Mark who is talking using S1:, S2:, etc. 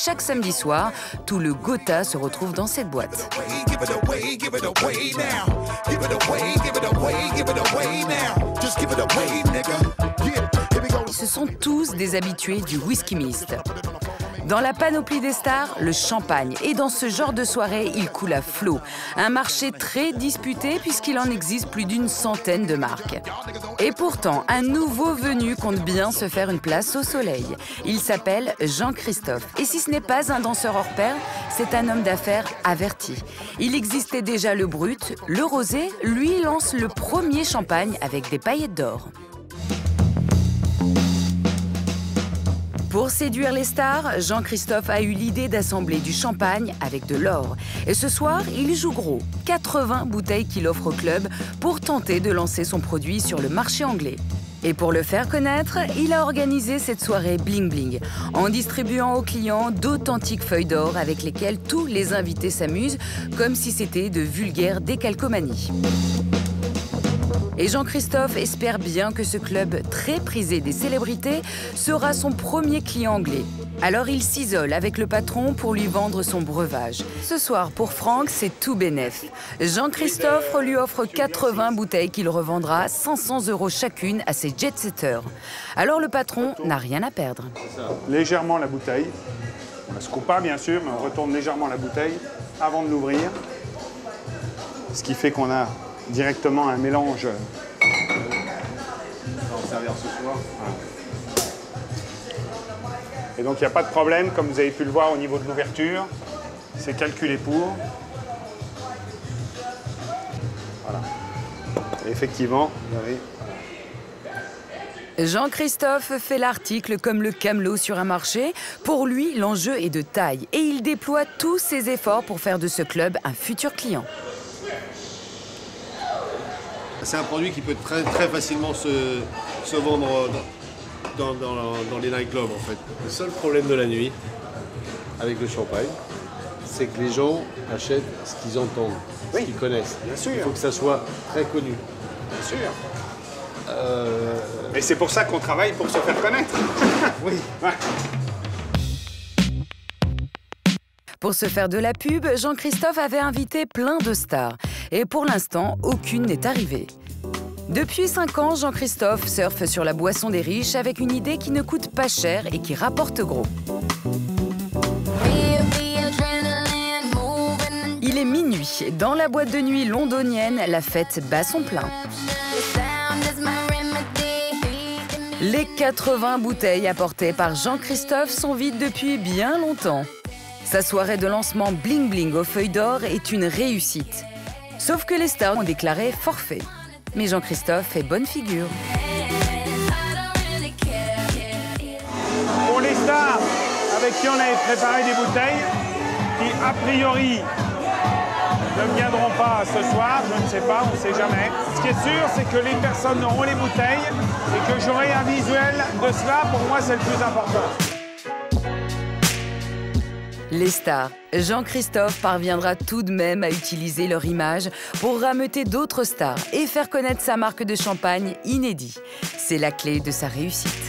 S1: chaque samedi soir, tout le Gotha se retrouve dans cette boîte. Ce sont tous des habitués du Whisky Mist. Dans la panoplie des stars, le champagne. Et dans ce genre de soirée, il coule à flot. Un marché très disputé puisqu'il en existe plus d'une centaine de marques. Et pourtant, un nouveau venu compte bien se faire une place au soleil. Il s'appelle Jean-Christophe. Et si ce n'est pas un danseur hors pair, c'est un homme d'affaires averti. Il existait déjà le brut, le rosé. Lui lance le premier champagne avec des paillettes d'or. Pour séduire les stars, Jean-Christophe a eu l'idée d'assembler du champagne avec de l'or. Et ce soir, il joue gros, 80 bouteilles qu'il offre au club pour tenter de lancer son produit sur le marché anglais. Et pour le faire connaître, il a organisé cette soirée bling bling, en distribuant aux clients d'authentiques feuilles d'or avec lesquelles tous les invités s'amusent, comme si c'était de vulgaires décalcomanies. Et Jean-Christophe espère bien que ce club très prisé des célébrités sera son premier client anglais. Alors il s'isole avec le patron pour lui vendre son breuvage. Ce soir, pour Franck, c'est tout bénef. Jean-Christophe lui offre 80 bouteilles qu'il revendra 500 € chacune à ses jet-setters. Alors le patron n'a rien à perdre.
S2: Légèrement la bouteille. On ne se coupe pas, bien sûr, mais on retourne légèrement la bouteille avant de l'ouvrir. Ce qui fait qu'on a directement un mélange.
S3: On va servir ce soir.
S2: Voilà. Et donc il n'y a pas de problème, comme vous avez pu le voir au niveau de l'ouverture. C'est calculé pour. Voilà. Et effectivement, vous avez...
S1: Jean-Christophe fait l'article comme le camelot sur un marché. Pour lui, l'enjeu est de taille et il déploie tous ses efforts pour faire de ce club un futur client.
S3: C'est un produit qui peut très facilement se vendre dans les nightclubs en fait. Le seul problème de la nuit avec le champagne, c'est que les gens achètent ce qu'ils entendent, ce qu'ils connaissent.
S2: Bien sûr.
S3: Il faut que ça soit très connu.
S2: Bien sûr. Et c'est pour ça qu'on travaille pour se faire connaître.
S3: Oui.
S2: Ouais.
S1: Pour se faire de la pub, Jean-Christophe avait invité plein de stars. Et pour l'instant, aucune n'est arrivée. Depuis 5 ans, Jean-Christophe surfe sur la boisson des riches avec une idée qui ne coûte pas cher et qui rapporte gros. Il est minuit. Dans la boîte de nuit londonienne, la fête bat son plein. Les 80 bouteilles apportées par Jean-Christophe sont vides depuis bien longtemps. Sa soirée de lancement bling bling aux feuilles d'or est une réussite. Sauf que les stars ont déclaré forfait. Mais Jean-Christophe fait bonne figure.
S2: Pour les stars avec qui on avait préparé des bouteilles, qui a priori ne viendront pas ce soir, je ne sais pas, on ne sait jamais. Ce qui est sûr, c'est que les personnes auront les bouteilles et que j'aurai un visuel de cela. Pour moi, c'est le plus important.
S1: Les stars. Jean-Christophe parviendra tout de même à utiliser leur image pour rameuter d'autres stars et faire connaître sa marque de champagne inédit. C'est la clé de sa réussite.